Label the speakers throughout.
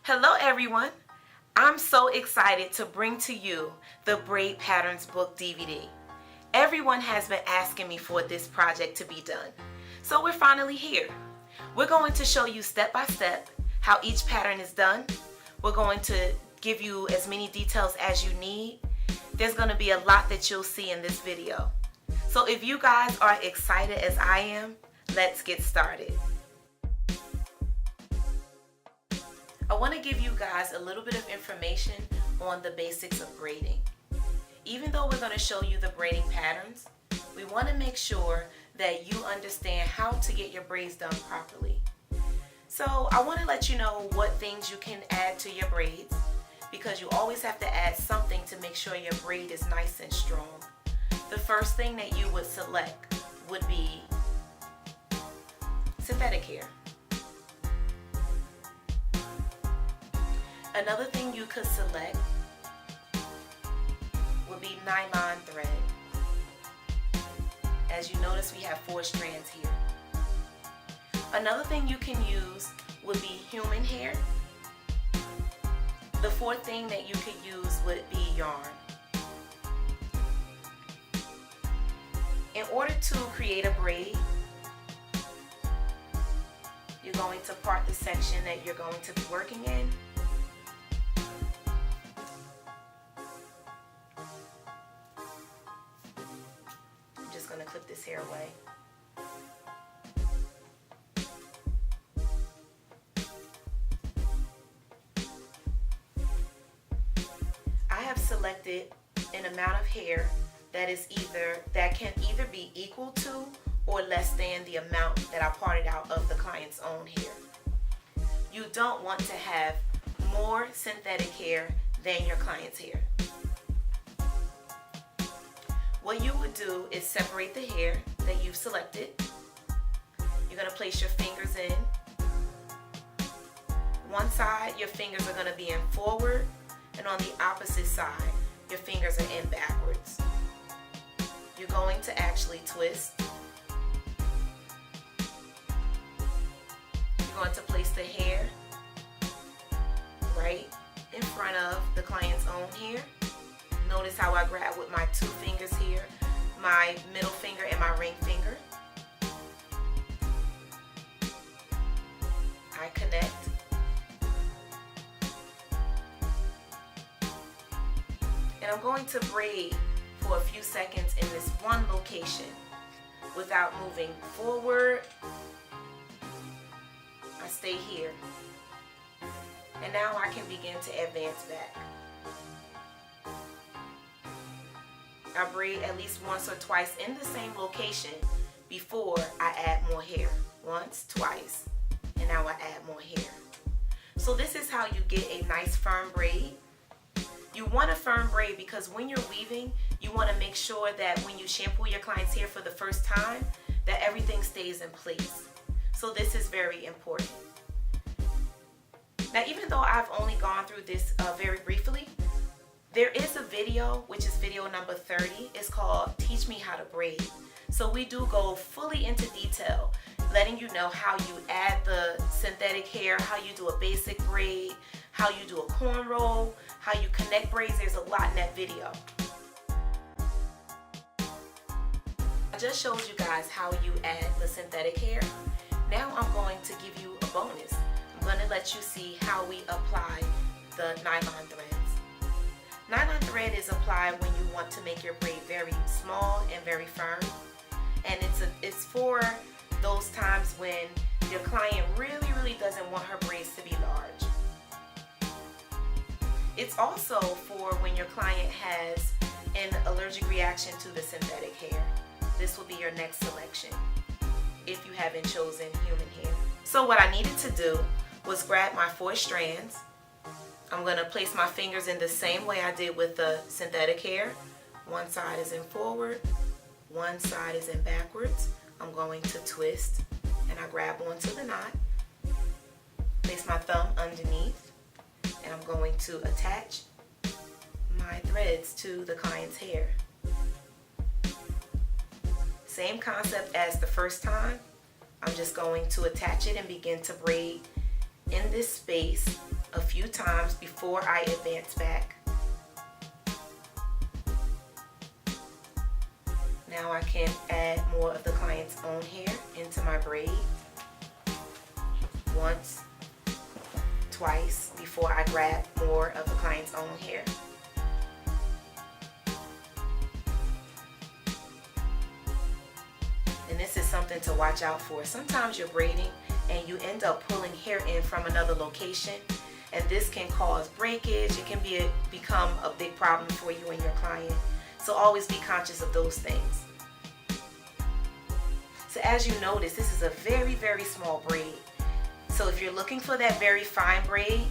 Speaker 1: Hello everyone, I'm so excited to bring to you the Braid Patterns book DVD. Everyone has been asking me for this project to be done, so we're finally here. We're going to show you step by step how each pattern is done. We're going to give you as many details as you need. There's going to be a lot that you'll see in this video. So if you guys are excited as I am, let's get started. I want to give you guys a little bit of information on the basics of braiding. Even though we're going to show you the braiding patterns, we want to make sure that you understand how to get your braids done properly. So I want to let you know what things you can add to your braids, because you always have to add something to make sure your braid is nice and strong. The first thing that you would select would be synthetic hair. Another thing you could select would be nylon thread. As you notice, we have 4 strands here. Another thing you can use would be human hair. The fourth thing that you could use would be yarn. In order to create a braid, you're going to part the section that you're going to be working in. Going to clip this hair away. I have selected an amount of hair that can either be equal to or less than the amount that I parted out of the client's own hair. You don't want to have more synthetic hair than your client's hair. What you would do is separate the hair that you've selected. You're going to place your fingers in. One side, your fingers are going to be in forward, and on the opposite side, your fingers are in backwards. You're going to actually twist. You're going to place the hair right in front of the client's own hair. Notice how I grab with my 2 fingers here, my middle finger and my ring finger. I connect. And I'm going to braid for a few seconds in this one location without moving forward. I stay here. And now I can begin to advance back. I braid at least once or twice in the same location before I add more hair. Once, twice, and now I add more hair. So this is how you get a nice firm braid. You want a firm braid because when you're weaving, you want to make sure that when you shampoo your client's hair for the first time, that everything stays in place. So this is very important. Now, even though I've only gone through this very briefly, there is a video, which is video number 30. It's called Teach Me How to Braid. So we do go fully into detail, letting you know how you add the synthetic hair, how you do a basic braid, how you do a cornrow, how you connect braids. There's a lot in that video. I just showed you guys how you add the synthetic hair. Now I'm going to give you a bonus. I'm going to let you see how we apply the nylon threads. Nylon thread is applied when you want to make your braid very small and very firm, and it's for those times when your client really doesn't want her braids to be large. It's also for when your client has an allergic reaction to the synthetic hair. This will be your next selection if you haven't chosen human hair. So what I needed to do was grab my 4 strands. I'm going to place my fingers in the same way I did with the synthetic hair. One side is in forward, one side is in backwards. I'm going to twist, and I grab onto the knot, place my thumb underneath, and I'm going to attach my threads to the client's hair. Same concept as the first time. I'm just going to attach it and begin to braid in this space a few times before I advance back. Now I can add more of the client's own hair into my braid. Once, twice before I grab more of the client's own hair. And this is something to watch out for. Sometimes you're braiding and you end up pulling hair in from another location, and this can cause breakage. It can become a big problem for you and your client. So always be conscious of those things. So as you notice, this is a very, very small braid. So if you're looking for that very fine braid,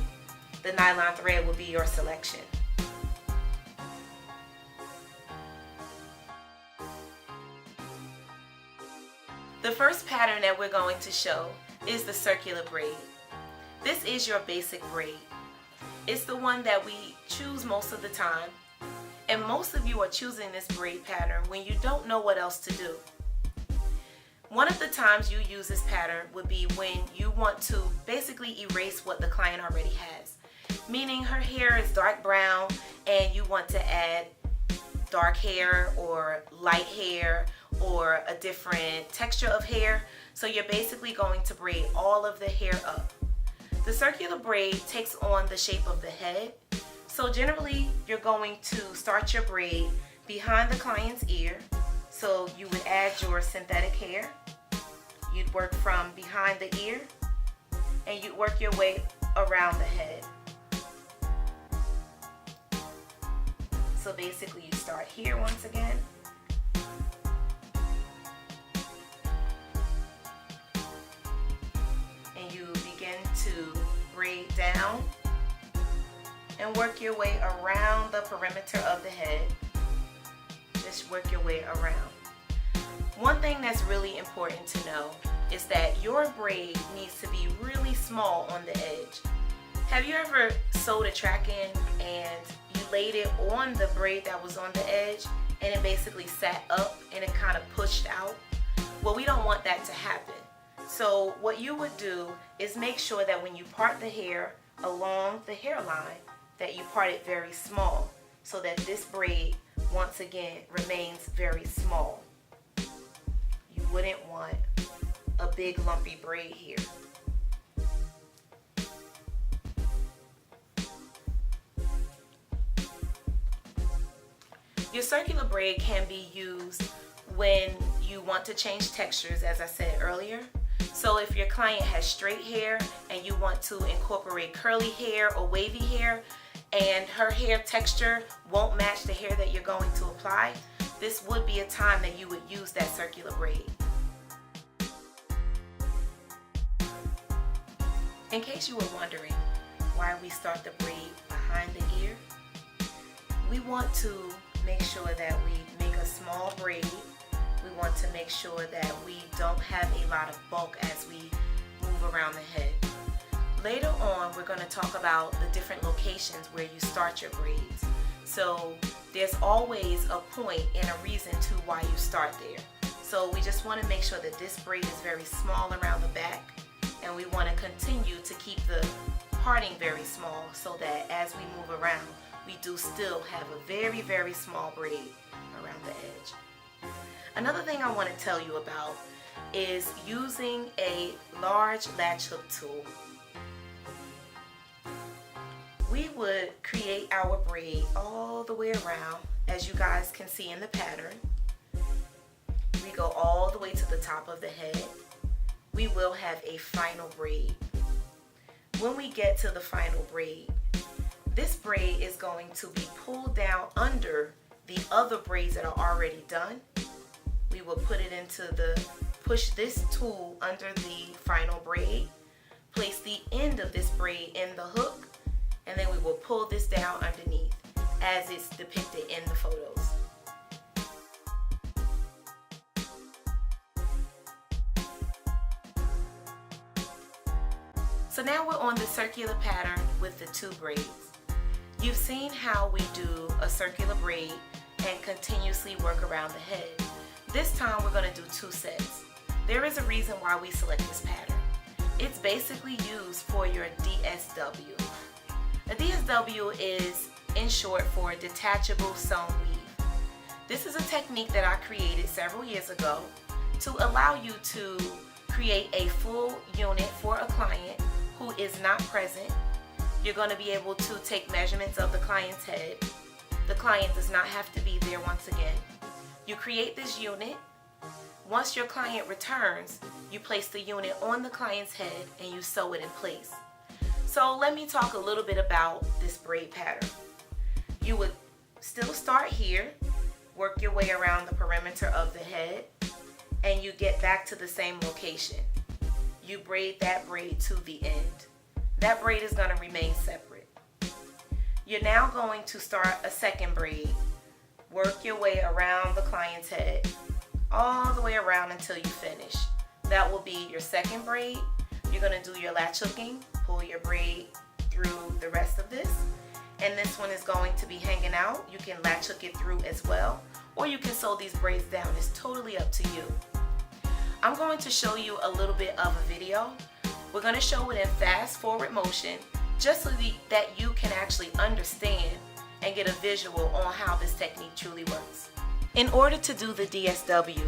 Speaker 1: the nylon thread will be your selection. The first pattern that we're going to show is the circular braid. This is your basic braid. It's the one that we choose most of the time. And most of you are choosing this braid pattern when you don't know what else to do. One of the times you use this pattern would be when you want to basically erase what the client already has. Meaning her hair is dark brown and you want to add dark hair or light hair or a different texture of hair. So you're basically going to braid all of the hair up. The circular braid takes on the shape of the head. So generally you're going to start your braid behind the client's ear. So you would add your synthetic hair. You'd work from behind the ear and you'd work your way around the head. So basically you start here once again. And you begin to braid down and work your way around the perimeter of the head. Just work your way around. One thing that's really important to know is that your braid needs to be really small on the edge. Have you ever sewed a track-in and you laid it on the braid that was on the edge and it basically sat up and it kind of pushed out? Well, we don't want that to happen. So what you would do is make sure that when you part the hair along the hairline, that you part it very small so that this braid once again remains very small. You wouldn't want a big lumpy braid here. Your circular braid can be used when you want to change textures, as I said earlier. So if your client has straight hair and you want to incorporate curly hair or wavy hair and her hair texture won't match the hair that you're going to apply, this would be a time that you would use that circular braid. In case you were wondering why we start the braid behind the ear, we want to make sure that we make a small braid. We want to make sure that we don't have a lot of bulk as we move around the head. Later on, we're going to talk about the different locations where you start your braids. So there's always a point and a reason to why you start there. So we just want to make sure that this braid is very small around the back, and we want to continue to keep the parting very small so that as we move around, we do still have a very, very small braid around the edge. Another thing I want to tell you about is using a large latch hook tool. We would create our braid all the way around, as you guys can see in the pattern. We go all the way to the top of the head. We will have a final braid. When we get to the final braid, this braid is going to be pulled down under the other braids that are already done. We will push this tool under the final braid, place the end of this braid in the hook, and then we will pull this down underneath as it's depicted in the photos. So now we're on the circular pattern with the two braids. You've seen how we do a circular braid and continuously work around the head. This time we're going to do two sets. There is a reason why we select this pattern. It's basically used for your DSW. A DSW is in short for detachable sewn weave. This is a technique that I created several years ago to allow you to create a full unit for a client who is not present. You're going to be able to take measurements of the client's head. The client does not have to be there once again. You create this unit. Once your client returns, you place the unit on the client's head and you sew it in place. So let me talk a little bit about this braid pattern. You would still start here, work your way around the perimeter of the head, and you get back to the same location. You braid that braid to the end. That braid is going to remain separate. You're now going to start a second braid. Work your way around the client's head, all the way around until you finish. That will be your second braid. You're going to do your latch hooking, pull your braid through the rest of this, and this one is going to be hanging out. You can latch hook it through as well, or you can sew these braids down. It's totally up to you. I'm going to show you a little bit of a video. We're going to show it in fast forward motion just so that you can actually understand and get a visual on how this technique truly works. In order to do the DSW,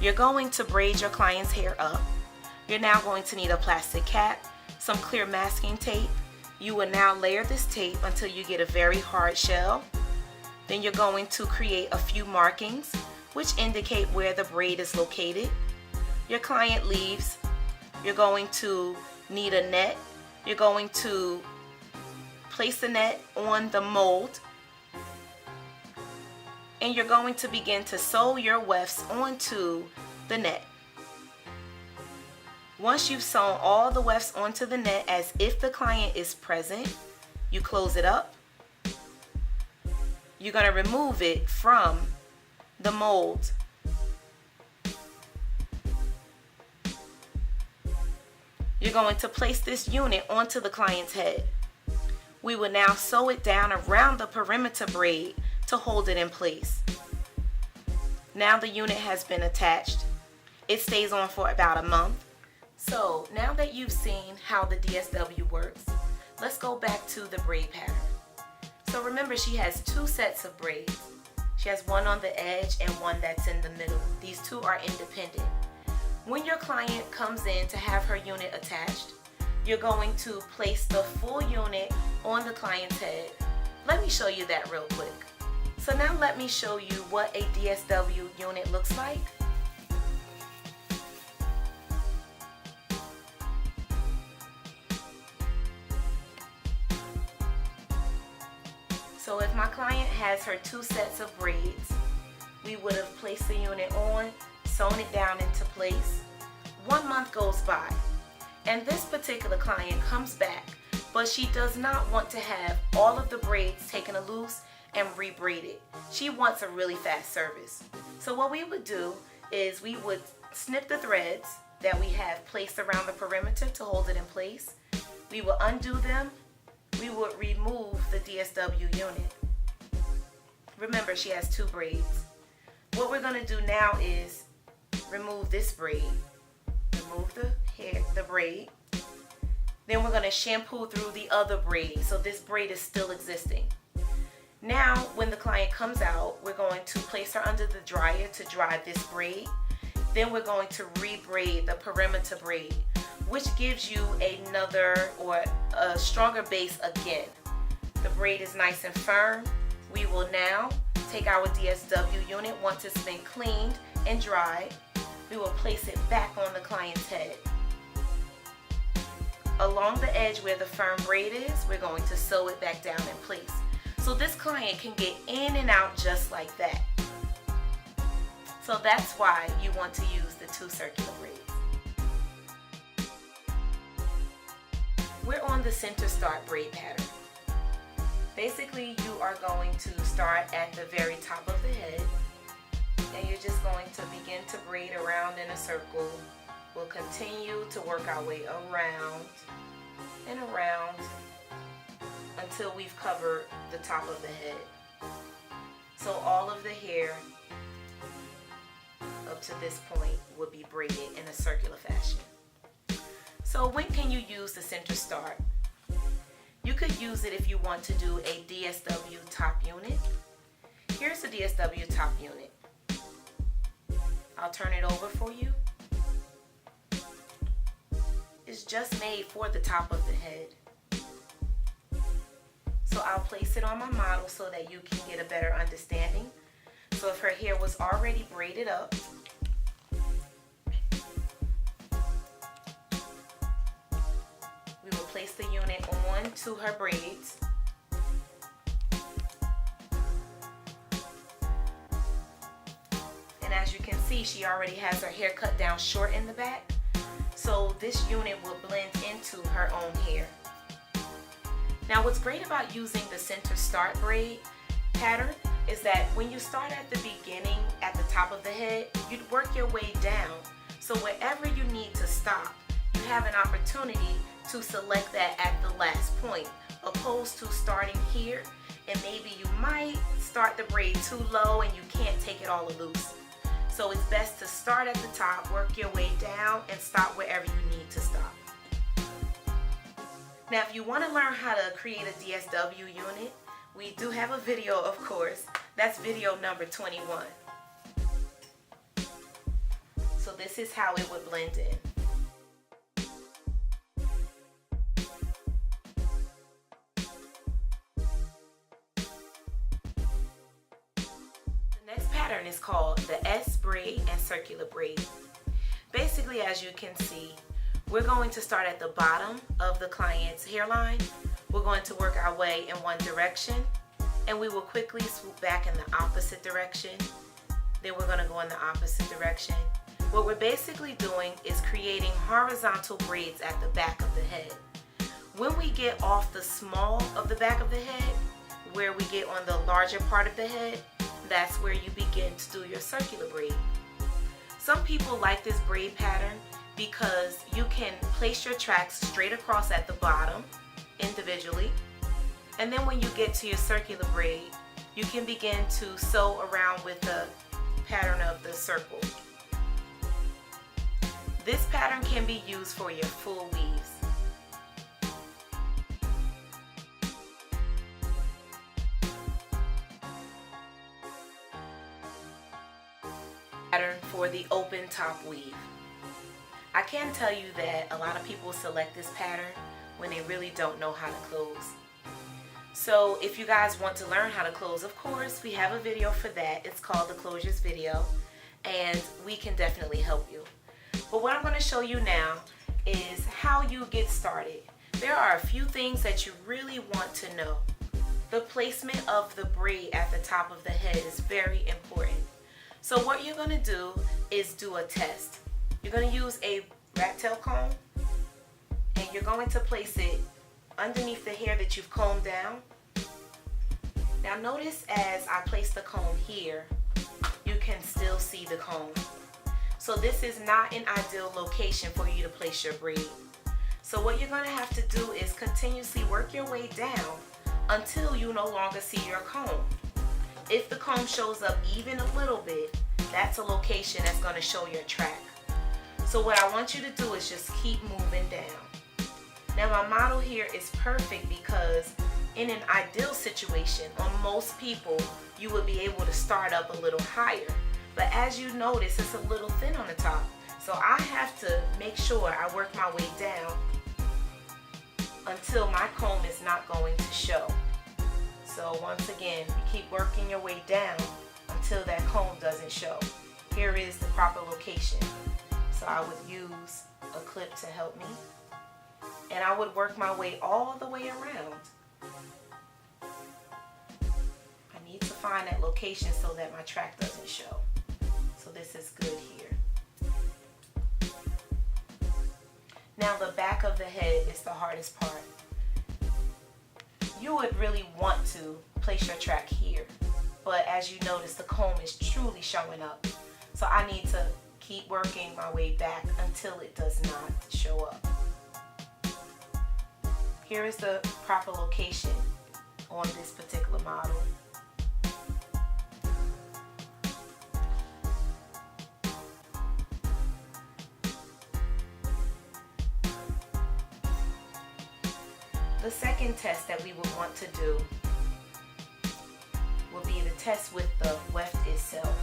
Speaker 1: you're going to braid your client's hair up. You're now going to need a plastic cap, some clear masking tape. You will now layer this tape until you get a very hard shell. Then you're going to create a few markings which indicate where the braid is located. Your client leaves. You're going to need a net. You're going to place the net on the mold, and you're going to begin to sew your wefts onto the net. Once you've sewn all the wefts onto the net as if the client is present, you close it up. You're going to remove it from the mold. You're going to place this unit onto the client's head. We will now sew it down around the perimeter braid to hold it in place. Now the unit has been attached. It stays on for about a month. So now that you've seen how the DSW works, let's go back to the braid pattern. So remember, she has two sets of braids. She has one on the edge and one that's in the middle. These two are independent. When your client comes in to have her unit attached, you're going to place the full unit on the client's head. Let me show you that real quick. So now let me show you what a DSW unit looks like. So if my client has her two sets of braids, we would have placed the unit on, sewn it down into place. 1 month goes by, and this particular client comes back, but she does not want to have all of the braids taken loose and rebraided. She wants a really fast service. So what we would do is we would snip the threads that we have placed around the perimeter to hold it in place. We will undo them. We would remove the DSW unit. Remember, she has two braids. What we're going to do now is remove this braid. Remove the braid. Then we're going to shampoo through the other braid, so this braid is still existing. Now when the client comes out, we're going to place her under the dryer to dry this braid. Then we're going to rebraid the perimeter braid, which gives you another or a stronger base again. The braid is nice and firm. We will now take our DSW unit once it's been cleaned and dried. We will place it back on the client's head. Along the edge where the firm braid is, we're going to sew it back down in place. So this client can get in and out just like that. So that's why you want to use the two circular braids. We're on the center start braid pattern. Basically, you are going to start at the very top of the head, and you're just going to begin to braid around in a circle. We'll continue to work our way around and around until we've covered the top of the head. So all of the hair up to this point would be braided in a circular fashion. So when can you use the center start? You could use it if you want to do a DSW top unit. Here's the DSW top unit. I'll turn it over for you. It's just made for the top of the head. So I'll place it on my model so that you can get a better understanding. So if her hair was already braided up, we will place the unit on to her braids. And as you can see, she already has her hair cut down short in the back. So this unit will blend into her own hair. Now what's great about using the center start braid pattern is that when you start at the beginning at the top of the head, you'd work your way down. So wherever you need to stop, you have an opportunity to select that at the last point, opposed to starting here and maybe you might start the braid too low and you can't take it all loose. So it's best to start at the top, work your way down, and stop wherever you need to stop. Now if you want to learn how to create a DSW unit, we do have a video, of course. That's video number 21. So this is how it would blend in. The next pattern is called the S braid and circular braid. Basically, as you can see, we're going to start at the bottom of the client's hairline. We're going to work our way in one direction, and we will quickly swoop back in the opposite direction. Then we're going to go in the opposite direction. What we're basically doing is creating horizontal braids at the back of the head. When we get off the small of the back of the head, where we get on the larger part of the head, that's where you begin to do your circular braid. Some people like this braid pattern because you can place your tracks straight across at the bottom individually, and then when you get to your circular braid, you can begin to sew around with the pattern of the circle. This pattern can be used for your full weaves. Pattern for the open top weave. I can tell you that a lot of people select this pattern when they really don't know how to close. So if you guys want to learn how to close, of course, we have a video for that. It's called the closures video, and we can definitely help you. But what I'm going to show you now is how you get started. There are a few things that you really want to know. The placement of the braid at the top of the head is very important. So what you're going to do is do a test. You're going to use a rat tail comb, and you're going to place it underneath the hair that you've combed down. Now notice as I place the comb here, you can still see the comb. So this is not an ideal location for you to place your braid. So what you're going to have to do is continuously work your way down until you no longer see your comb. If the comb shows up even a little bit, that's a location that's going to show your track. So what I want you to do is just keep moving down. Now my model here is perfect because in an ideal situation, on most people, you would be able to start up a little higher. But as you notice, it's a little thin on the top. So I have to make sure I work my way down until my comb is not going to show. So once again, you keep working your way down until that comb doesn't show. Here is the proper location. So I would use a clip to help me, and I would work my way all the way around. I need to find that location so that my track doesn't show. So this is good here. Now the back of the head is the hardest part. You would really want to place your track here, but as you notice, the comb is truly showing up. So I need to keep working my way back until it does not show up. Here is the proper location on this particular model. The second test that we would want to do will be the test with the weft itself.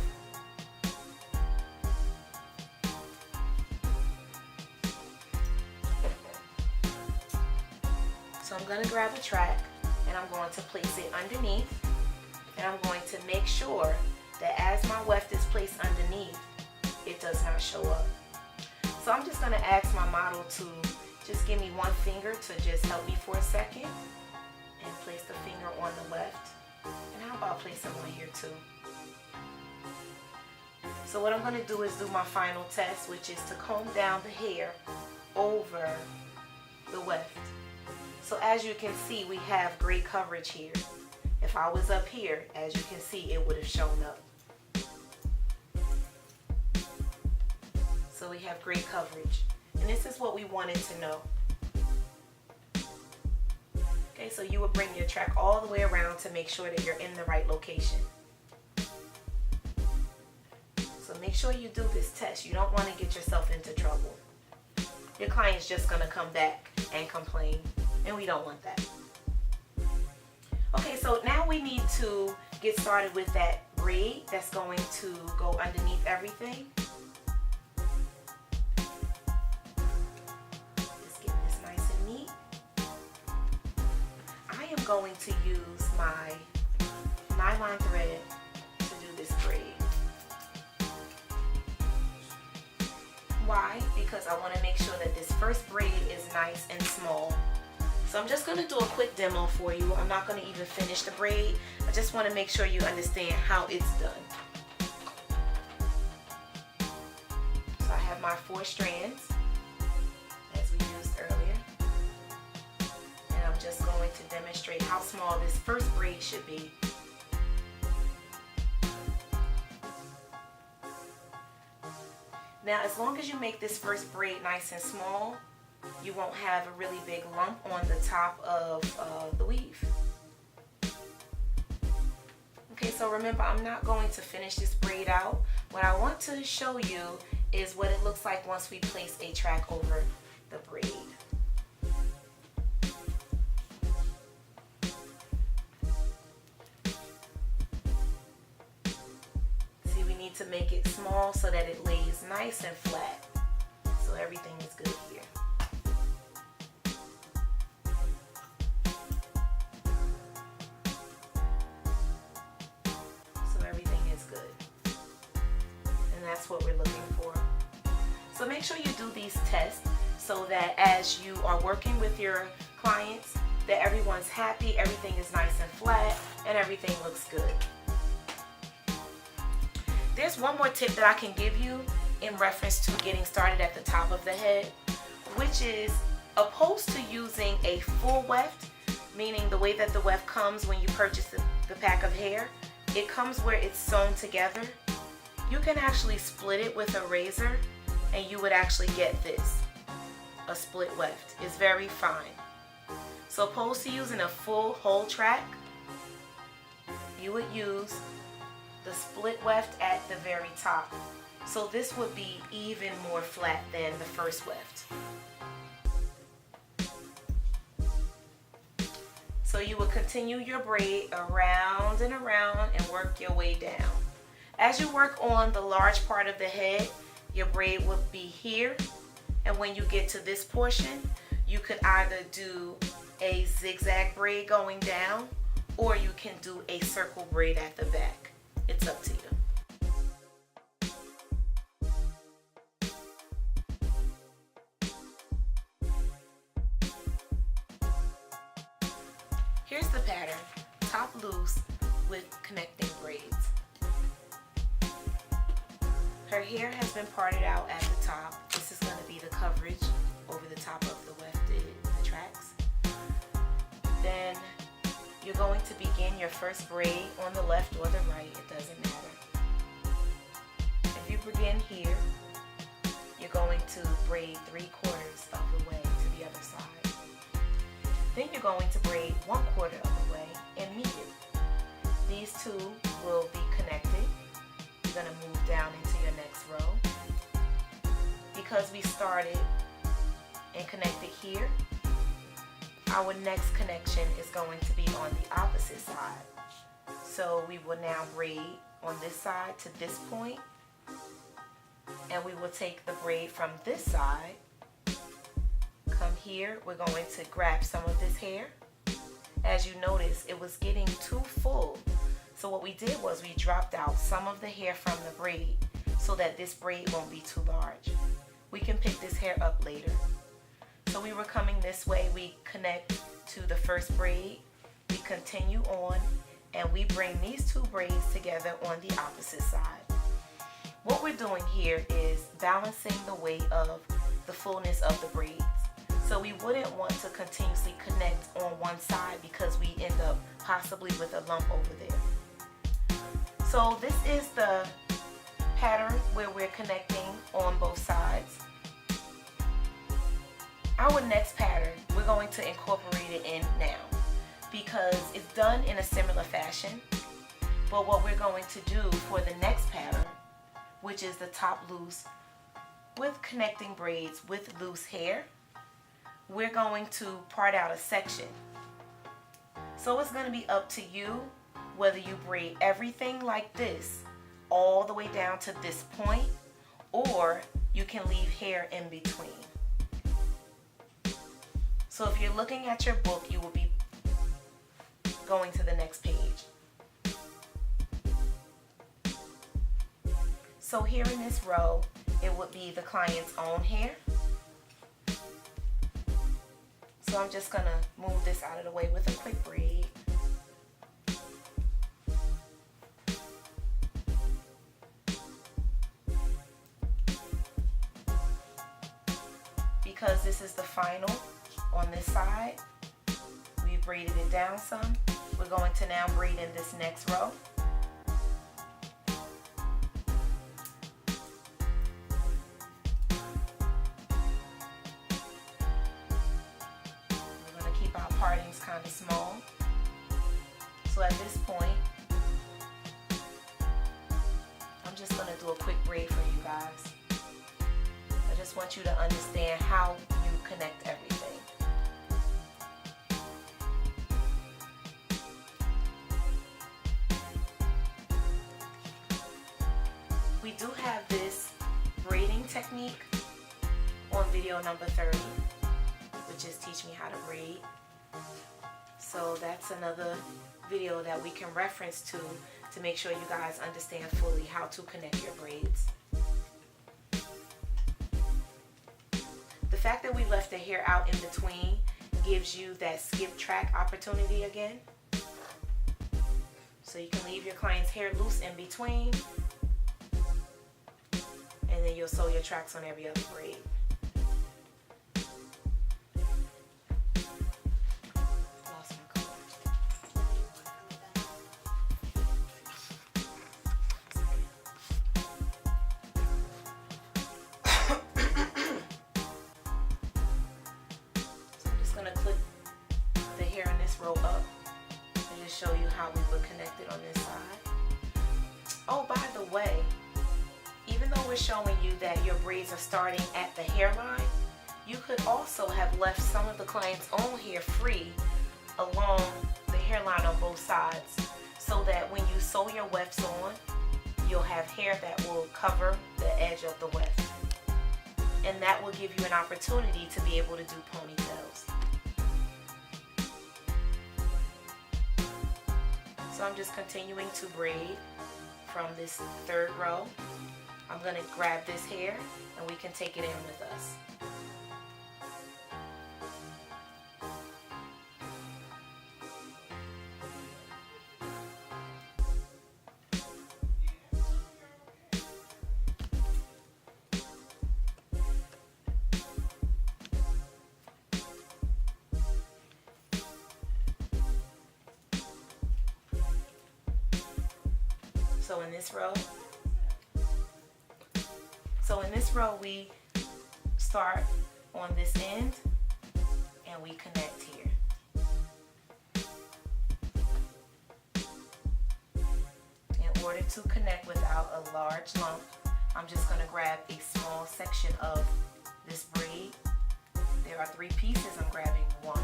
Speaker 1: So I'm going to grab a track and I'm going to place it underneath, and I'm going to make sure that as my weft is placed underneath, it does not show up. So I'm just going to ask my model to just give me one finger to just help me for a second and place the finger on the weft. And how about placing one here too? So what I'm going to do is do my final test, which is to comb down the hair over the weft. So as you can see, we have great coverage here. If I was up here, as you can see, it would have shown up. So we have great coverage. And this is what we wanted to know. Okay, so you would bring your track all the way around to make sure that you're in the right location. So make sure you do this test. You don't want to get yourself into trouble. Your client's just going to come back and complain, and we don't want that. Okay, so now we need to get started with that braid that's going to go underneath everything. Just get this nice and neat. I am going to use my nylon thread to do this braid. Why? Because I want to make sure that this first braid is nice and small. So I'm just going to do a quick demo for you. I'm not going to even finish the braid. I just want to make sure you understand how it's done. So I have my 4 strands, as we used earlier. And I'm just going to demonstrate how small this first braid should be. Now, as long as you make this first braid nice and small, you won't have a really big lump on the top of the weave. Okay, so remember, I'm not going to finish this braid out. What I want to show you is what it looks like once we place a track over the braid. See, we need to make it small so that it lays nice and flat. So everything is good here. That's what we're looking for. So make sure you do these tests so that as you are working with your clients, that everyone's happy, everything is nice and flat, and everything looks good. There's one more tip that I can give you in reference to getting started at the top of the head, which is opposed to using a full weft, meaning the way that the weft comes when you purchase the pack of hair, it comes where it's sewn together. You can actually split it with a razor and you would actually get this, a split weft. It's very fine. So opposed to using a full whole track, you would use the split weft at the very top. So this would be even more flat than the first weft. So you would continue your braid around and around and work your way down. As you work on the large part of the head, your braid will be here, and when you get to this portion, you could either do a zigzag braid going down, or you can do a circle braid at the back. It's up to you. Here's the pattern, top loose with connecting braids. Her hair has been parted out at the top. This is going to be the coverage over the top of the wefted, the tracks. Then you're going to begin your first braid on the left or the right, it doesn't matter. If you begin here, you're going to braid 3/4 of the way to the other side. Then you're going to braid 1/4 of the way and meet it. These two will be connected. You're going to move down into your next row. Because we started and connected here, our next connection is going to be on the opposite side. So we will now braid on this side to this point, and we will take the braid from this side, come here, we're going to grab some of this hair. As you notice, it was getting too full. So what we did was we dropped out some of the hair from the braid so that this braid won't be too large. We can pick this hair up later. So we were coming this way, we connect to the first braid, we continue on, and we bring these two braids together on the opposite side. What we're doing here is balancing the weight of the fullness of the braids. So we wouldn't want to continuously connect on one side because we end up possibly with a lump over there. So this is the pattern where we're connecting on both sides. Our next pattern, we're going to incorporate it in now because it's done in a similar fashion. But what we're going to do for the next pattern, which is the top loose with connecting braids with loose hair, we're going to part out a section. So it's going to be up to you whether you braid everything like this all the way down to this point, or you can leave hair in between. So if you're looking at your book, you will be going to the next page. So here in this row, it would be the client's own hair. So I'm just gonna move this out of the way with a quick braid. Because this is the final on this side, we braided it down some. We're going to now braid in this next row. Partings kind of small. So at this point, I'm just going to do a quick braid for you guys. I just want you to understand how you connect everything. We do have this braiding technique on video number 30, which is Teach Me How to Braid. So that's another video that we can reference to make sure you guys understand fully how to connect your braids. The fact that we left the hair out in between gives you that skip track opportunity again. So you can leave your client's hair loose in between, and then you'll sew your tracks on every other braid. Row up and just show you how we would connect it on this side. Oh, by the way, even though we're showing you that your braids are starting at the hairline, you could also have left some of the client's own hair free along the hairline on both sides, so that when you sew your wefts on, you'll have hair that will cover the edge of the weft, and that will give you an opportunity to be able to do ponytails. So I'm just continuing to braid from this third row. I'm going to grab this hair and we can take it in with us. So in this row, we start on this end and we connect here. In order to connect without a large lump, I'm just going to grab a small section of this braid. There are 3 pieces. I'm grabbing 1,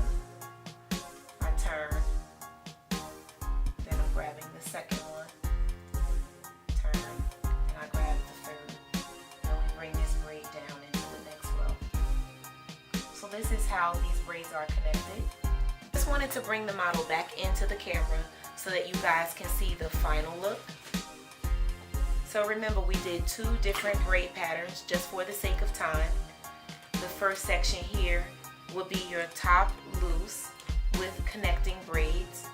Speaker 1: this is how these braids are connected. Just wanted to bring the model back into the camera so that you guys can see the final look. So remember, we did 2 different braid patterns just for the sake of time. The first section here will be your top loose with connecting braids.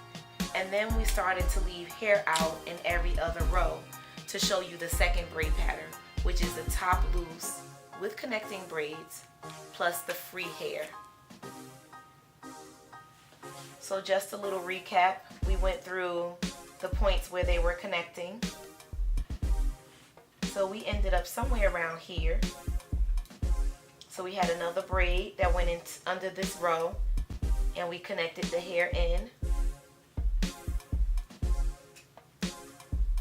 Speaker 1: And then we started to leave hair out in every other row to show you the second braid pattern, which is the top loose with connecting braids plus the free hair. So just a little recap, we went through the points where they were connecting. So we ended up somewhere around here. So we had another braid that went in under this row, and we connected the hair in.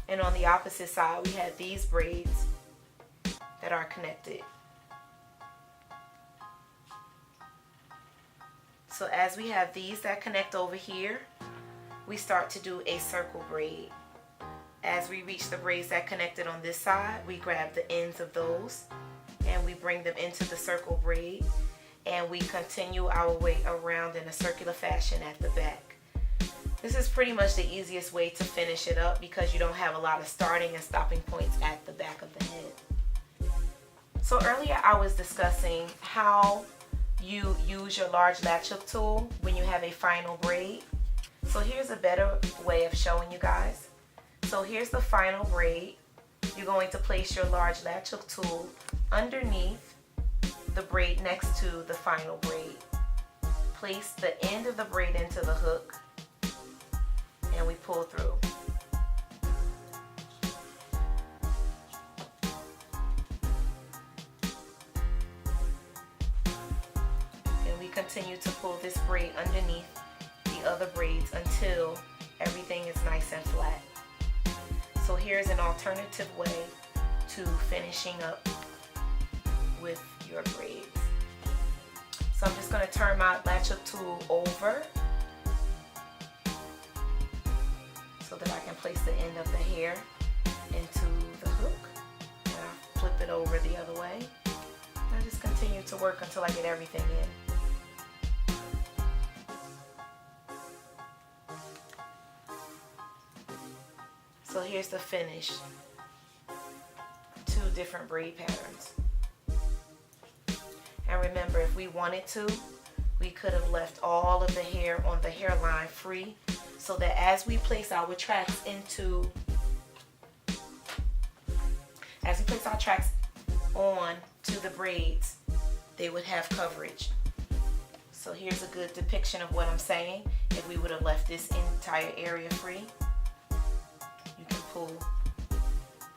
Speaker 1: And on the opposite side, we had these braids that are connected. So as we have these that connect over here, we start to do a circle braid. As we reach the braids that connected on this side, we grab the ends of those and we bring them into the circle braid, and we continue our way around in a circular fashion at the back. This is pretty much the easiest way to finish it up because you don't have a lot of starting and stopping points at the back of the head. So earlier I was discussing how you use your large latch hook tool when you have a final braid. So here's a better way of showing you guys. So here's the final braid. You're going to place your large latch hook tool underneath the braid next to the final braid. Place the end of the braid into the hook and we pull through. And we continue to pull this braid underneath the other braids until everything is nice and flat. So here's an alternative way to finishing up with your braids. So I'm just going to turn my latch hook tool over so that I can place the end of the hair into the hook, and I flip it over the other way. And I just continue to work until I get everything in. So here's the finish. 2 different braid patterns. And remember, if we wanted to, we could have left all of the hair on the hairline free so that as we place our tracks on to the braids, they would have coverage. So here's a good depiction of what I'm saying. If we would have left this entire area free, you can pull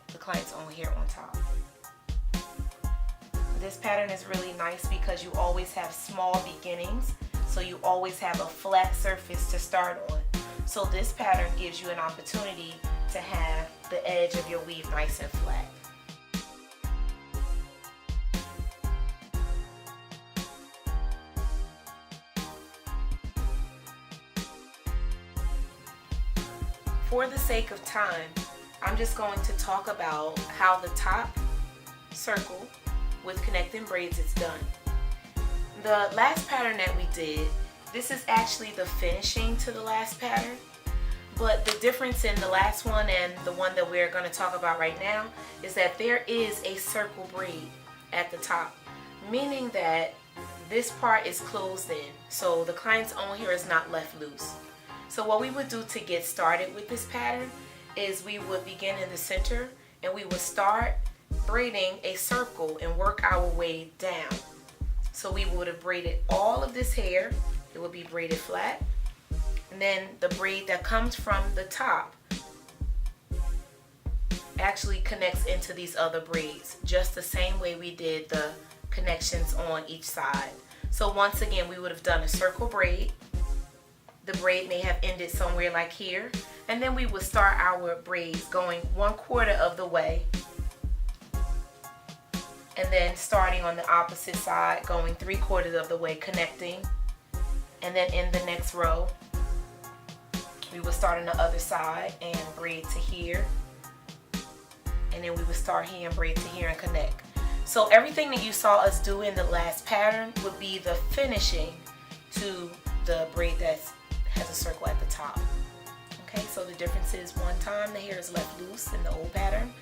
Speaker 1: the client's own hair on top. This pattern is really nice because you always have small beginnings, so you always have a flat surface to start on. So this pattern gives you an opportunity to have the edge of your weave nice and flat. For the sake of time, I'm just going to talk about how the top circle with connecting braids is done. The last pattern that we did, this is actually the finishing to the last pattern, but the difference in the last one and the one that we're going to talk about right now is that there is a circle braid at the top, meaning that this part is closed in, so the client's own hair is not left loose. So what we would do to get started with this pattern is we would begin in the center and we would start braiding a circle and work our way down. So we would have braided all of this hair, it would be braided flat, and then the braid that comes from the top actually connects into these other braids, just the same way we did the connections on each side. So once again, we would have done a circle braid. The braid may have ended somewhere like here, and then we would start our braids going 1/4 of the way, and then starting on the opposite side going 3/4 of the way, connecting, and then in the next row we would start on the other side and braid to here, and then we would start here and braid to here and connect. So everything that you saw us do in the last pattern would be the finishing to the braid that has a circle at the top. Okay, so the difference is one time the hair is left loose in the old pattern.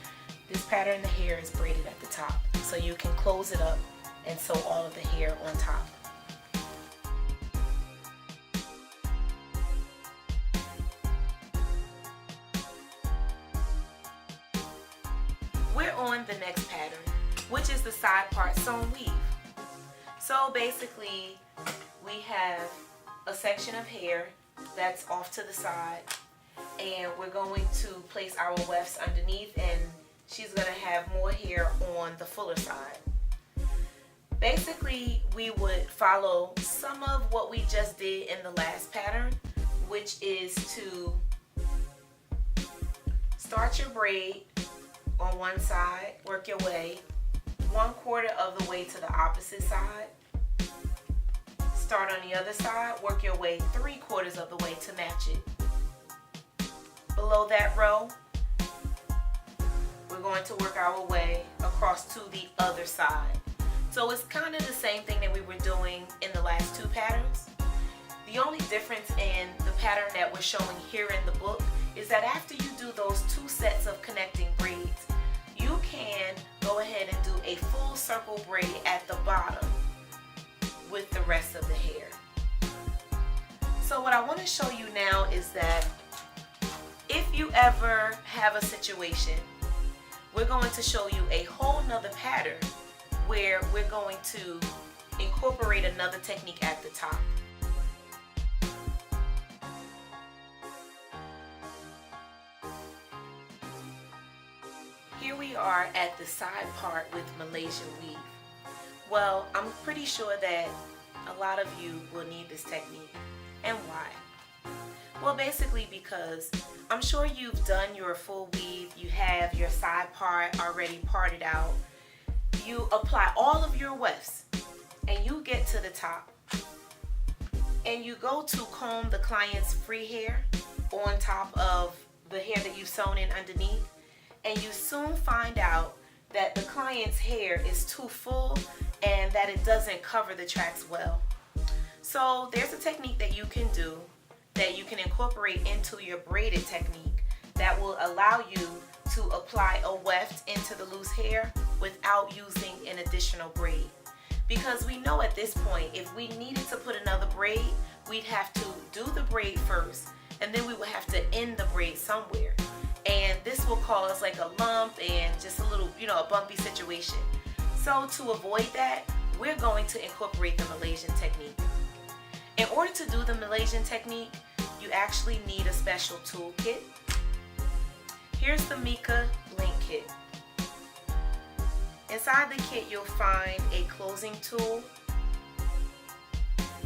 Speaker 1: This pattern, the hair is braided at the top. So you can close it up and sew all of the hair on top. We're on the next pattern, which is the side part sewn weave. So basically, we have a section of hair that's off to the side, and we're going to place our wefts underneath, and she's going to have more hair on the fuller side. Basically, we would follow some of what we just did in the last pattern, which is to start your braid on one side, work your way 1/4 of the way to the opposite side. Start on the other side, work your way 3/4 of the way to match it. Below that row, we're going to work our way across to the other side. So it's kind of the same thing that we were doing in the last two patterns. The only difference in the pattern that we're showing here in the book is that after you do those two sets of connecting braids, you can go ahead and do a full circle braid at the bottom with the rest of the hair. So what I want to show you now is that if you ever have a situation, we're going to show you a whole nother pattern where we're going to incorporate another technique at the top. Here we are at the side part with Malaysian weave. Well, I'm pretty sure that a lot of you will need this technique. And why? Well, basically because I'm sure you've done your full weave, you have your side part already parted out. You apply all of your wefts and you get to the top and you go to comb the client's free hair on top of the hair that you've sewn in underneath, and you soon find out that the client's hair is too full and that it doesn't cover the tracks well. So there's a technique that you can do that you can incorporate into your braided technique that will allow you to apply a weft into the loose hair without using an additional braid. Because we know at this point, if we needed to put another braid, we'd have to do the braid first, and then we would have to end the braid somewhere. And this will cause like a lump and just a little, a bumpy situation. So to avoid that, we're going to incorporate the Malaysian technique. In order to do the Malaysian technique, you actually need a special tool kit. Here's the Mika link kit. Inside the kit, you'll find a closing tool,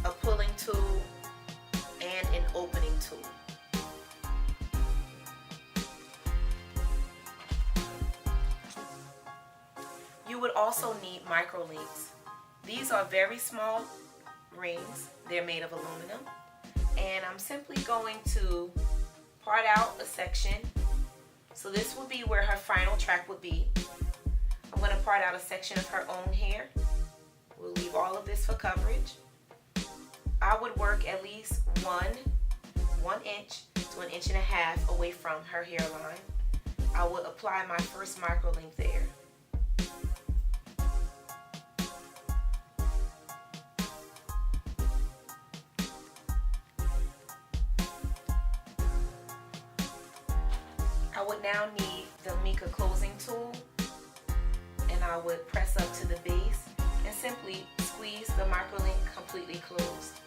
Speaker 1: a pulling tool, and an opening tool. You would also need micro links. These are very small rings. They're made of aluminum. And I'm simply going to part out a section. So this will be where her final track would be. I'm going to part out a section of her own hair. We'll leave all of this for coverage. I would work at least 1 inch to 1.5 inches away from her hairline. I would apply my first micro link there. I would now need the Mika closing tool, and I would press up to the base and simply squeeze the micro link completely closed.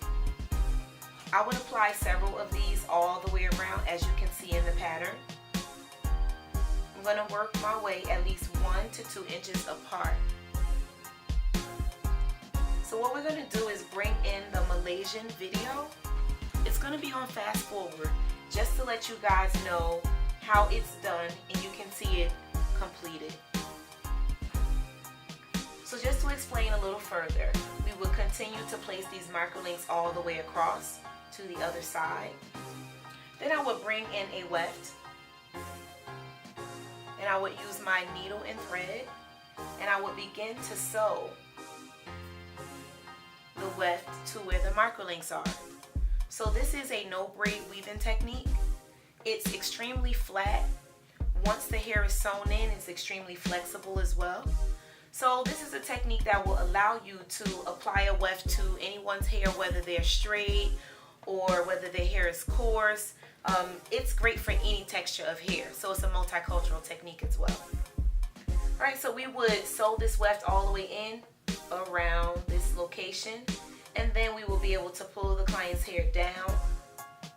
Speaker 1: I would apply several of these all the way around, as you can see in the pattern. I'm going to work my way at least 1 to 2 inches apart. So what we're going to do is bring in the Malaysian video. It's going to be on fast forward just to let you guys know how it's done and you can see it completed. So just to explain a little further, we will continue to place these micro links all the way across to the other side. Then I would bring in a weft, and I would use my needle and thread and I would begin to sew the weft to where the microlinks are. So this is a no braid weaving technique. It's extremely flat. Once the hair is sewn in, it's extremely flexible as well. So this is a technique that will allow you to apply a weft to anyone's hair, whether they're straight or whether their hair is coarse. It's great for any texture of hair, so it's a multicultural technique as well. Alright, so we would sew this weft all the way in around this location, and then we will be able to pull the client's hair down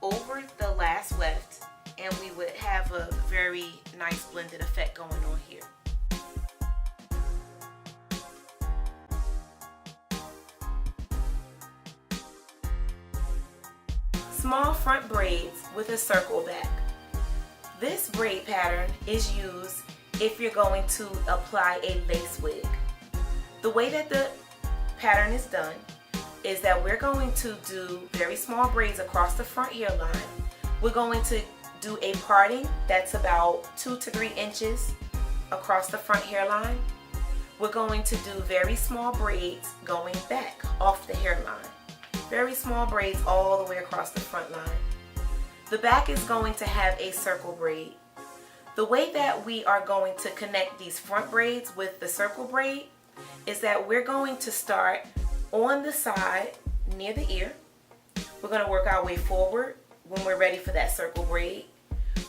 Speaker 1: over the last weft, and we would have a very nice blended effect going on here. Small front braids with a circle back. This braid pattern is used if you're going to apply a lace wig. The way that the pattern is done is that we're going to do very small braids across the front hairline. We're going to do a parting that's about 2 to 3 inches across the front hairline. We're going to do very small braids going back off the hairline. Very small braids all the way across the front line. The back is going to have a circle braid. The way that we are going to connect these front braids with the circle braid is that we're going to start on the side near the ear. We're going to work our way forward when we're ready for that circle braid.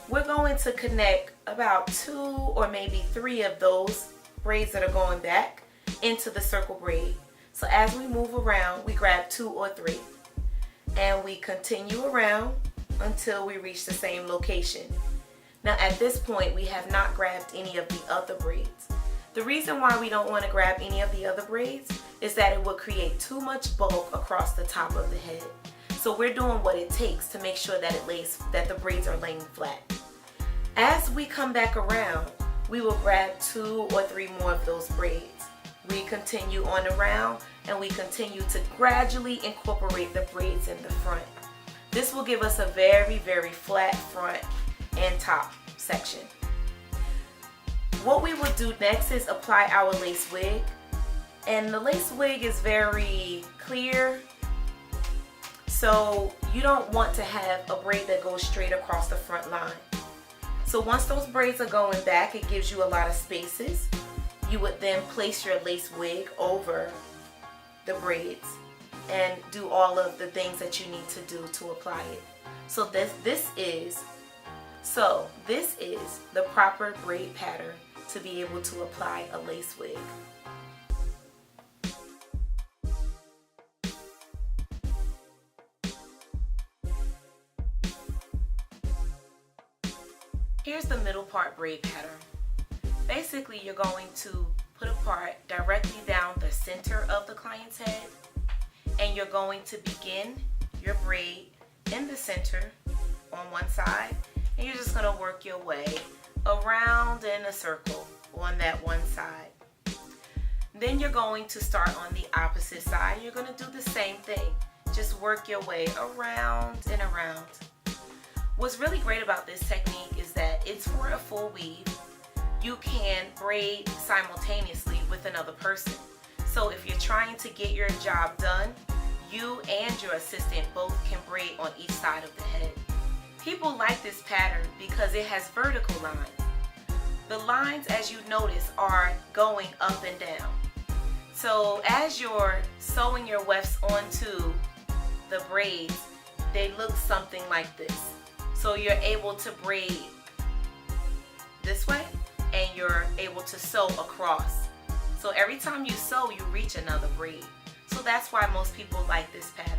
Speaker 1: We're going to connect about 2 or maybe 3 of those braids that are going back into the circle braid. So as we move around, we grab 2 or 3 and we continue around until we reach the same location. Now at this point, we have not grabbed any of the other braids. The reason why we don't want to grab any of the other braids is that it will create too much bulk across the top of the head. So we're doing what it takes to make sure that the braids are laying flat. As we come back around, we will grab 2 or 3 more of those braids. We continue on around and we continue to gradually incorporate the braids in the front. This will give us a very, very flat front and top section. What we will do next is apply our lace wig. And the lace wig is very clear, so you don't want to have a braid that goes straight across the front line. So once those braids are going back, it gives you a lot of spaces. You would then place your lace wig over the braids and do all of the things that you need to do to apply it. So this is the proper braid pattern to be able to apply a lace wig. Here's the middle part braid pattern. Basically, you're going to put a part directly down the center of the client's head, and you're going to begin your braid in the center on one side, and you're just going to work your way around in a circle on that one side. Then you're going to start on the opposite side. You're going to do the same thing. Just work your way around and around. What's really great about this technique is that it's for a full weave. You can braid simultaneously with another person. So if you're trying to get your job done, you and your assistant both can braid on each side of the head. People like this pattern because it has vertical lines. The lines, as you notice, are going up and down. So as you're sewing your wefts onto the braids, they look something like this. So you're able to braid this way and you're able to sew across. So every time you sew, you reach another braid. So that's why most people like this pattern.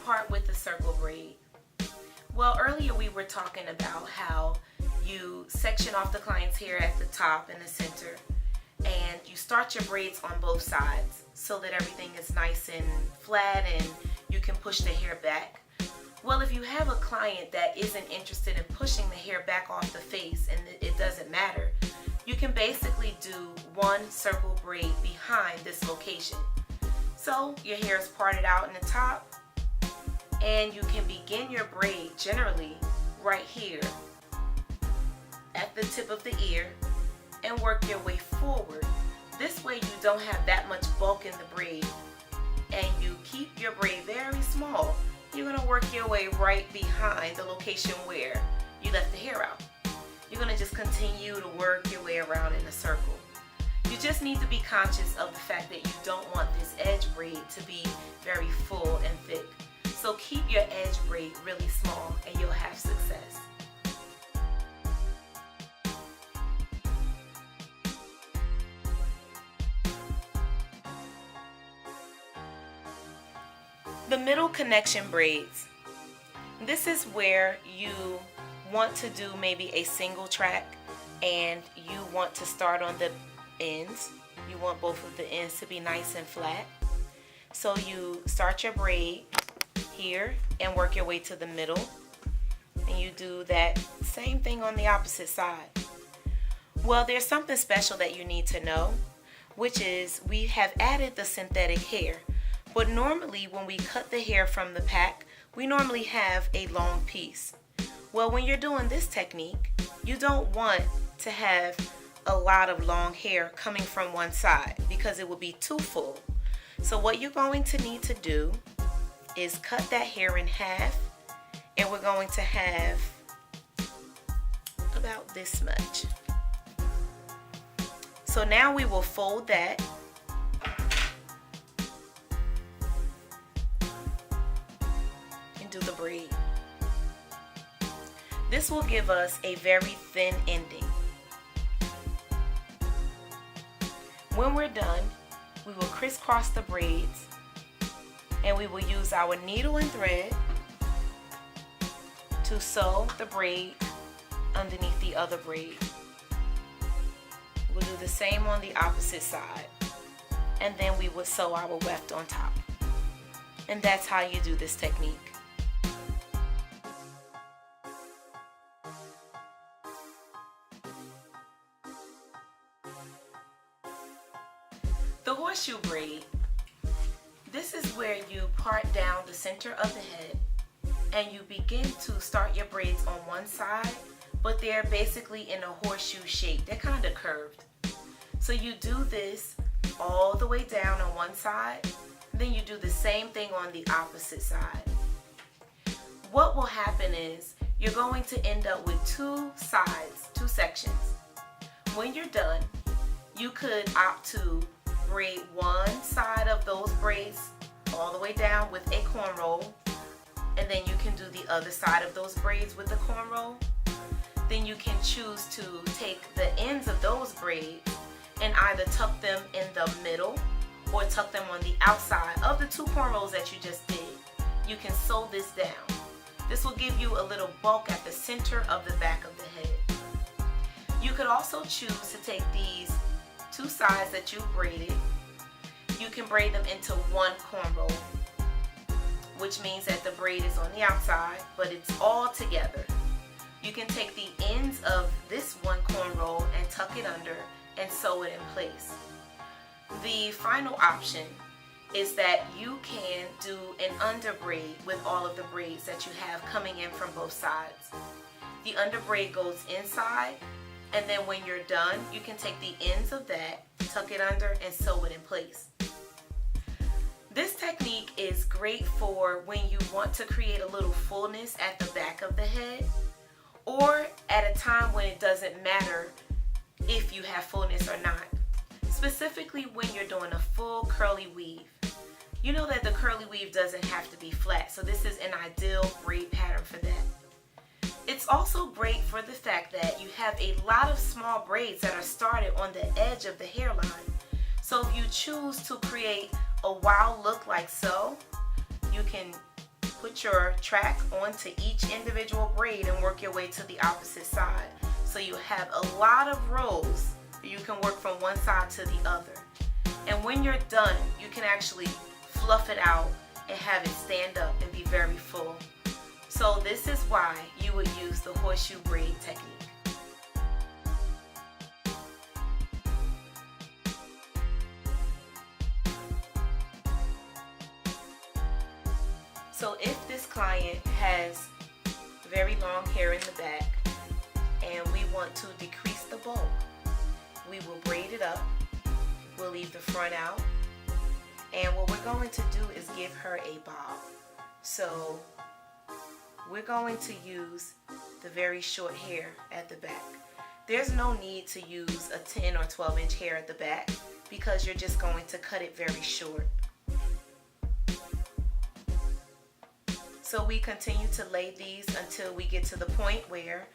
Speaker 1: Part with the circle braid. Well, earlier we were talking about how you section off the client's hair at the top and the center, and you start your braids on both sides so that everything is nice and flat and you can push the hair back. Well, if you have a client that isn't interested in pushing the hair back off the face and it doesn't matter, you can basically do one circle braid behind this location. So your hair is parted out in the top, And you can begin your braid generally right here at the tip of the ear and work your way forward. This way you don't have that much bulk in the braid and you keep your braid very small. You're going to work your way right behind the location where you left the hair out. You're going to just continue to work your way around in a circle. You just need to be conscious of the fact that you don't want this edge braid to be very full and thick. So keep your edge braid really small and you'll have success. The middle connection braids. This is where you want to do maybe a single track and you want to start on the ends. You want both of the ends to be nice and flat. So you start your braid here and work your way to the middle. And you do that same thing on the opposite side. Well, there's something special that you need to know, which is we have added the synthetic hair. But normally when we cut the hair from the pack, we normally have a long piece. Well, when you're doing this technique, you don't want to have a lot of long hair coming from one side because it will be too full. So what you're going to need to do is cut that hair in half, and we're going to have about this much. So now we will fold that and do the braid. This will give us a very thin ending. When we're done, we will crisscross the braids and we will use our needle and thread to sew the braid underneath the other braid. We'll do the same on the opposite side, and then we will sew our weft on top. And that's how you do this technique. The horseshoe braid. This is where you part down the center of the head and you begin to start your braids on one side, but they're basically in a horseshoe shape. They're kind of curved. So you do this all the way down on one side, then you do the same thing on the opposite side. What will happen is you're going to end up with two sides, two sections. When you're done, you could opt to braid one side of those braids all the way down with a cornrow, and then you can do the other side of those braids with the cornrow. Then you can choose to take the ends of those braids and either tuck them in the middle or tuck them on the outside of the two cornrows that you just did. You can sew this down. This will give you a little bulk at the center of the back of the head. You could also choose to take these two sides that you braided, you can braid them into one cornrow, which means that the braid is on the outside, but it's all together. You can take the ends of this one cornrow and tuck it under and sew it in place. The final option is that you can do an under braid with all of the braids that you have coming in from both sides. The under braid goes inside, and then when you're done, you can take the ends of that, tuck it under, and sew it in place. This technique is great for when you want to create a little fullness at the back of the head, or at a time when it doesn't matter if you have fullness or not. Specifically when you're doing a full curly weave. You know that the curly weave doesn't have to be flat, so this is an ideal braid pattern for that. It's also great for the fact that you have a lot of small braids that are started on the edge of the hairline. So if you choose to create a wild look like so, you can put your track onto each individual braid and work your way to the opposite side. So you have a lot of rows. You can work from one side to the other. And when you're done, you can actually fluff it out and have it stand up and be very full. So this is why you would use the horseshoe braid technique. So if this client has very long hair in the back and we want to decrease the bulk, we will braid it up. We'll leave the front out. And what we're going to do is give her a bob. So we're going to use the very short hair at the back. There's no need to use a 10 or 12 inch hair at the back because you're just going to cut it very short. So we continue to lay these until we get to the point where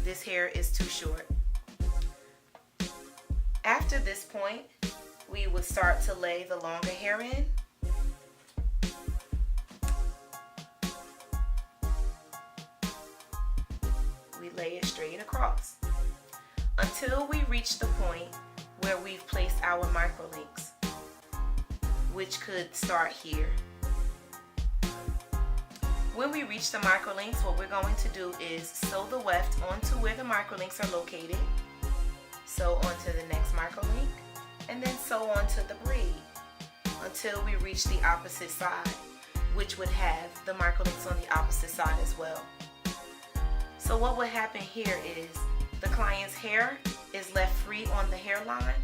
Speaker 1: this hair is too short. After this point, we would start to lay the longer hair in. We lay it straight across until we reach the point where we've placed our microlinks, which could start here. When we reach the microlinks, what we're going to do is sew the weft onto where the microlinks are located, sew onto the next microlink, and then sew onto the braid until we reach the opposite side, which would have the microlinks on the opposite side as well. So what would happen here is the client's hair is left free on the hairline,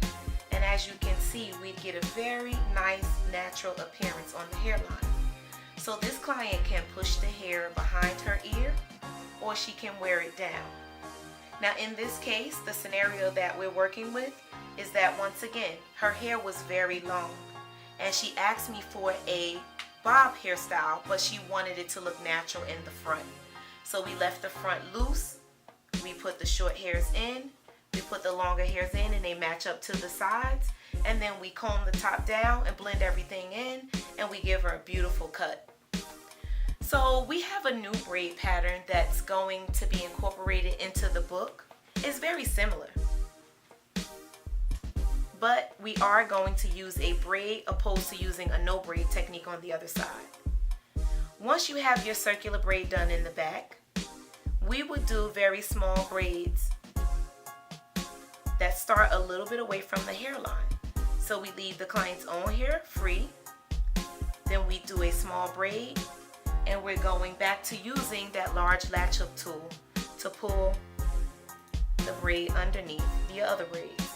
Speaker 1: and as you can see, we get a very nice natural appearance on the hairline. So this client can push the hair behind her ear, or she can wear it down. Now in this case, the scenario that we're working with is that once again, her hair was very long and she asked me for a bob hairstyle, but she wanted it to look natural in the front. So we left the front loose, we put the short hairs in, we put the longer hairs in and they match up to the sides, and then we comb the top down and blend everything in, and we give her a beautiful cut. So we have a new braid pattern that's going to be incorporated into the book. It's very similar, but we are going to use a braid opposed to using a no braid technique on the other side. Once you have your circular braid done in the back, we would do very small braids that start a little bit away from the hairline. So we leave the client's own hair free, then we do a small braid, and we're going back to using that large latch hook tool to pull the braid underneath the other braids.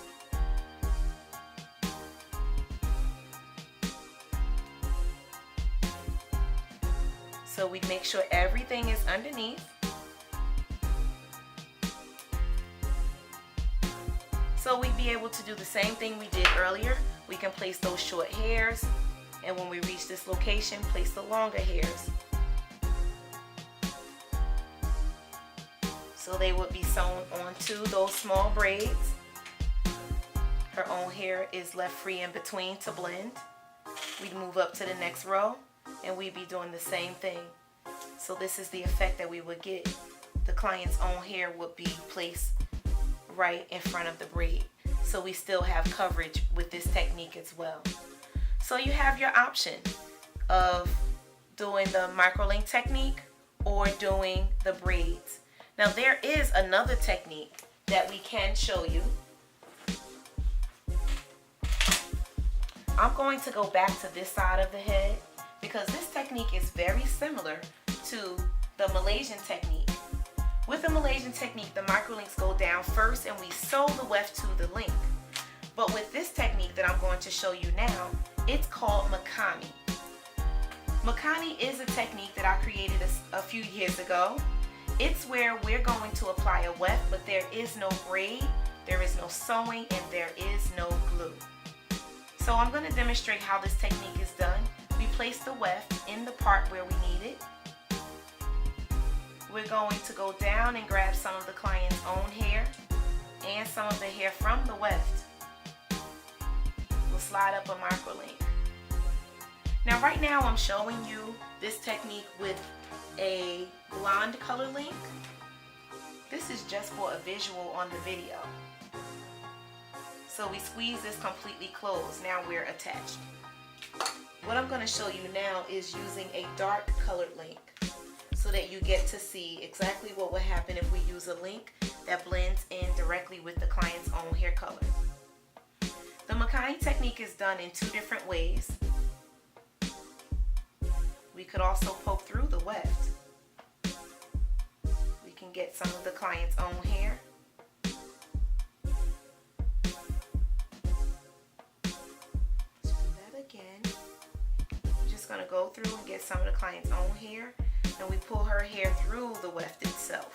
Speaker 1: So we make sure everything is underneath. So we'd be able to do the same thing we did earlier. We can place those short hairs, and when we reach this location, place the longer hairs. So they would be sewn onto those small braids. Her own hair is left free in between to blend. We'd move up to the next row and we'd be doing the same thing. So this is the effect that we would get. The client's own hair would be placed right in front of the braid. So we still have coverage with this technique as well. So you have your option of doing the microlink technique or doing the braids. Now there is another technique that we can show you. I'm going to go back to this side of the head because this technique is very similar to the Malaysian technique. With the Malaysian technique, the microlinks go down first and we sew the weft to the link. But with this technique that I'm going to show you now, it's called Makani. Makani is a technique that I created a few years ago. It's where we're going to apply a weft, but there is no braid, there is no sewing, and there is no glue. So I'm going to demonstrate how this technique is done. We place the weft in the part where we need it. We're going to go down and grab some of the client's own hair and some of the hair from the weft. We'll slide up a microlink. Now right now I'm showing you this technique with a blonde color link. This is just for a visual on the video. So we squeeze this completely closed. Now we're attached. What I'm going to show you now is using a dark colored link so that you get to see exactly what would happen if we use a link that blends in directly with the client's own hair color. The Makani technique is done in two different ways. We could also poke through the weft. We can get some of the client's own hair. Let's do that again. We're just going to go through and get some of the client's own hair, and we pull her hair through the weft itself.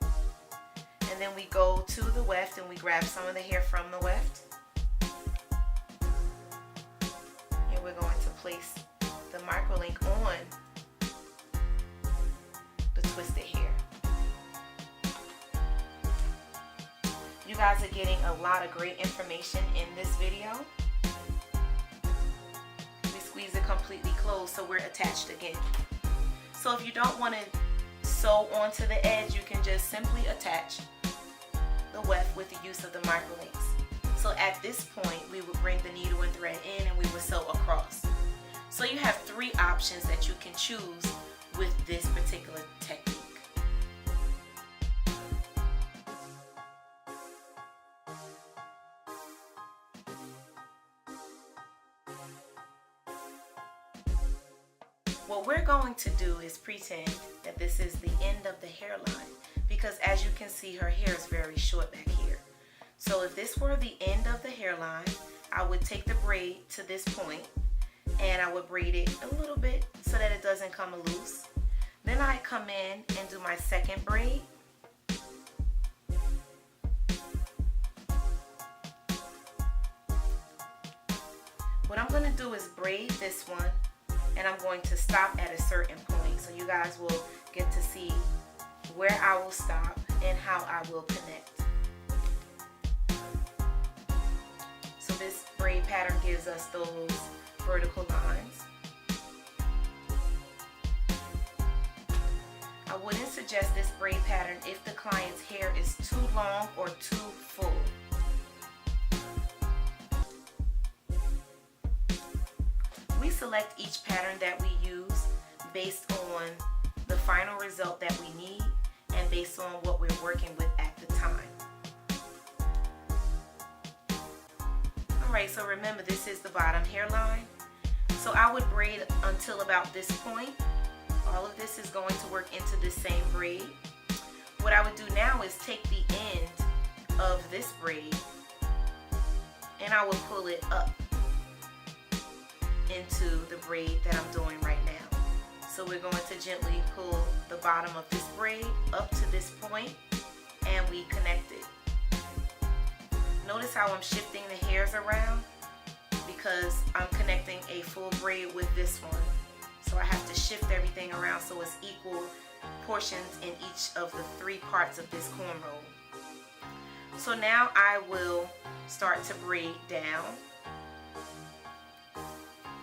Speaker 1: And then we go to the weft and we grab some of the hair from the weft. And we're going to place the microlink on the twisted hair. You guys are getting a lot of great information in this video. We squeeze it completely closed so we're attached again. So if you don't want to sew onto the edge, you can just simply attach the weft with the use of the microlinks. So at this point, we would bring the needle and thread in and we would sew across. So you have 3 options that you can choose with this particular technique. What we're going to do is pretend that this is the end of the hairline, because as you can see, her hair is very short back here. So if this were the end of the hairline, I would take the braid to this point and I would braid it a little bit so that it doesn't come loose. Then I come in and do my second braid. What I'm going to do is braid this one, and I'm going to stop at a certain point, so you guys will get to see where I will stop and how I will connect. So this braid pattern gives us those vertical lines. I wouldn't suggest this braid pattern if the client's hair is too long or too full. We select each pattern that we use based on the final result that we need and based on what we're working with at the time. Alright, so remember, this is the bottom hairline. So I would braid until about this point. All of this is going to work into the same braid. What I would do now is take the end of this braid and I will pull it up into the braid that I'm doing right now. So we're going to gently pull the bottom of this braid up to this point and we connect it. Notice how I'm shifting the hairs around because I'm connecting a full braid with this one. So I have to shift everything around so it's equal portions in each of the 3 parts of this cornrow. So now I will start to braid down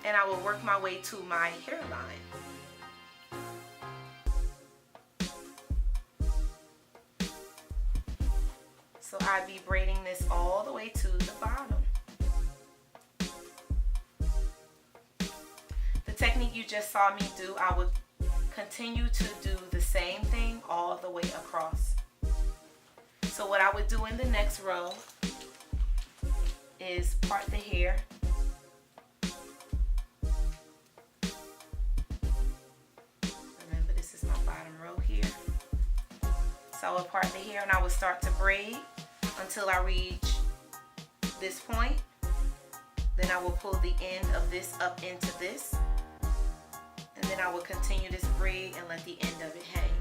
Speaker 1: and I will work my way to my hairline. So I'd be braiding this all the way to the bottom. The technique you just saw me do, I would continue to do the same thing all the way across. So what I would do in the next row is part the hair. Remember, this is my bottom row here. So I would part the hair and I would start to braid until I reach this point. Then I will pull the end of this up into this. And then I will continue this braid and let the end of it hang.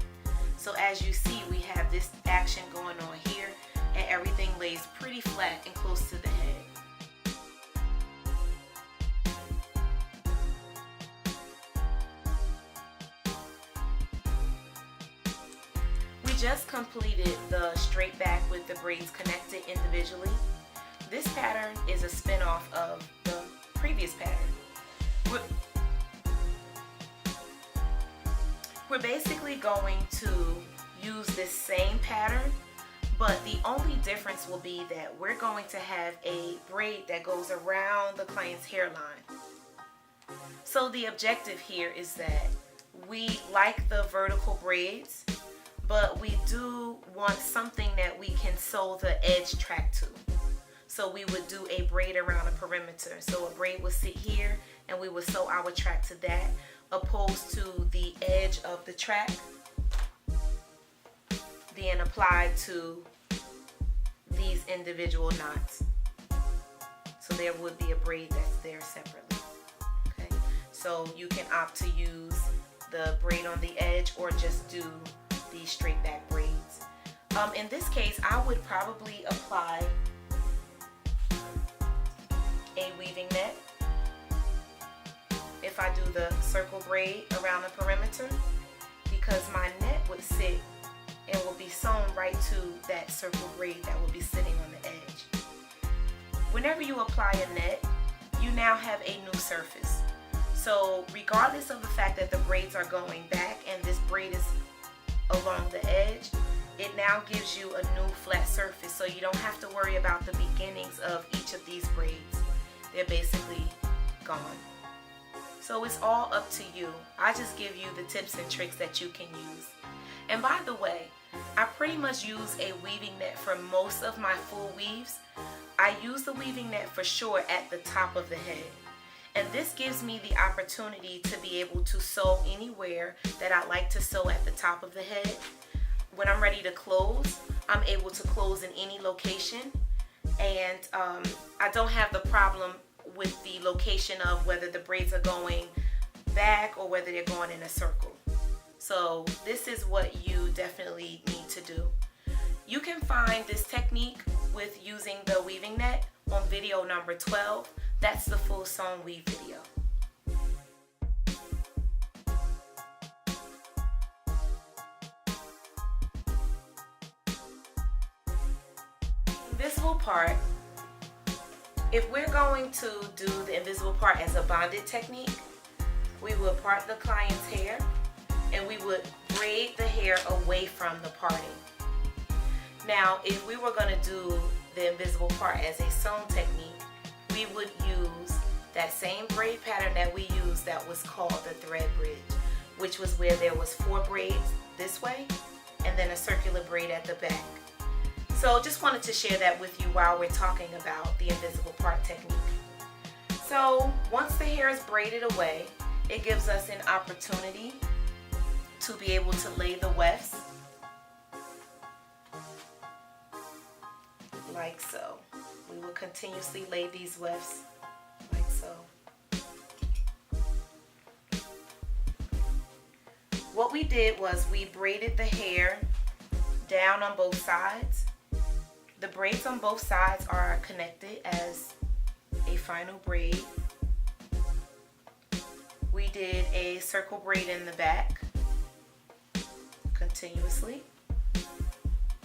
Speaker 1: So as you see, we have this action going on here and everything lays pretty flat and close to the head. We just completed the straight back with the braids connected individually. This pattern is a spin-off of the previous pattern. We're basically going to use this same pattern, but the only difference will be that we're going to have a braid that goes around the client's hairline. So the objective here is that we like the vertical braids, but we do want something that we can sew the edge track to. So we would do a braid around a perimeter. So a braid would sit here and we would sew our track to that. opposed to the edge of the track being applied to these individual knots. So there would be a braid that's there separately. Okay, so you can opt to use the braid on the edge or just do these straight back braids. In this case, I would probably apply a weaving net if I do the circle braid around the perimeter, because my net would sit and will be sewn right to that circle braid that will be sitting on the edge. Whenever you apply a net, you now have a new surface. So regardless of the fact that the braids are going back and this braid is along the edge, it now gives you a new flat surface, so you don't have to worry about the beginnings of each of these braids. They're basically gone. So it's all up to you. I just give you the tips and tricks that you can use. And by the way, I pretty much use a weaving net for most of my full weaves. I use the weaving net for sure at the top of the head. And this gives me the opportunity to be able to sew anywhere that I like to sew at the top of the head. When I'm ready to close, I'm able to close in any location. And I don't have the problem with the location of whether the braids are going back or whether they're going in a circle. So this is what you definitely need to do. You can find this technique with using the weaving net on video number 12. That's the full sewn weave video. Invisible part. If we're going to do the invisible part as a bonded technique, we would part the client's hair and we would braid the hair away from the parting. Now, if we were going to do the invisible part as a sewn technique, we would use that same braid pattern that we used that was called the thread bridge, which was where there was 4 braids this way and then a circular braid at the back. So just wanted to share that with you while we're talking about the invisible part technique. So once the hair is braided away, it gives us an opportunity to be able to lay the wefts like so. We will continuously lay these wefts like so. What we did was we braided the hair down on both sides. The braids on both sides are connected as a final braid. We did a circle braid in the back continuously.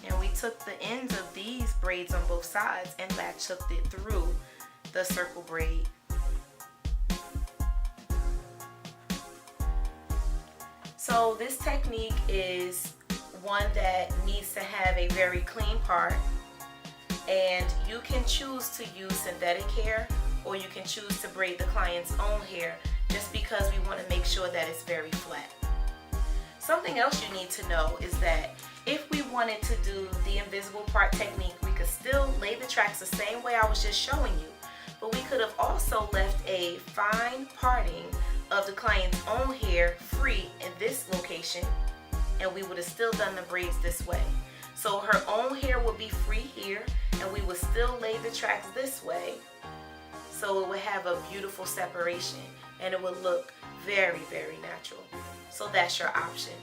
Speaker 1: And we took the ends of these braids on both sides and latch hooked it through the circle braid. So this technique is one that needs to have a very clean part, and you can choose to use synthetic hair or you can choose to braid the client's own hair, just because we want to make sure that it's very flat. Something else you need to know is that if we wanted to do the invisible part technique, we could still lay the tracks the same way I was just showing you, but we could have also left a fine parting of the client's own hair free in this location, and we would have still done the braids this way. So her own hair would be free here, and we would still lay the tracks this way, so it would have a beautiful separation and it would look very, very natural. So that's your option.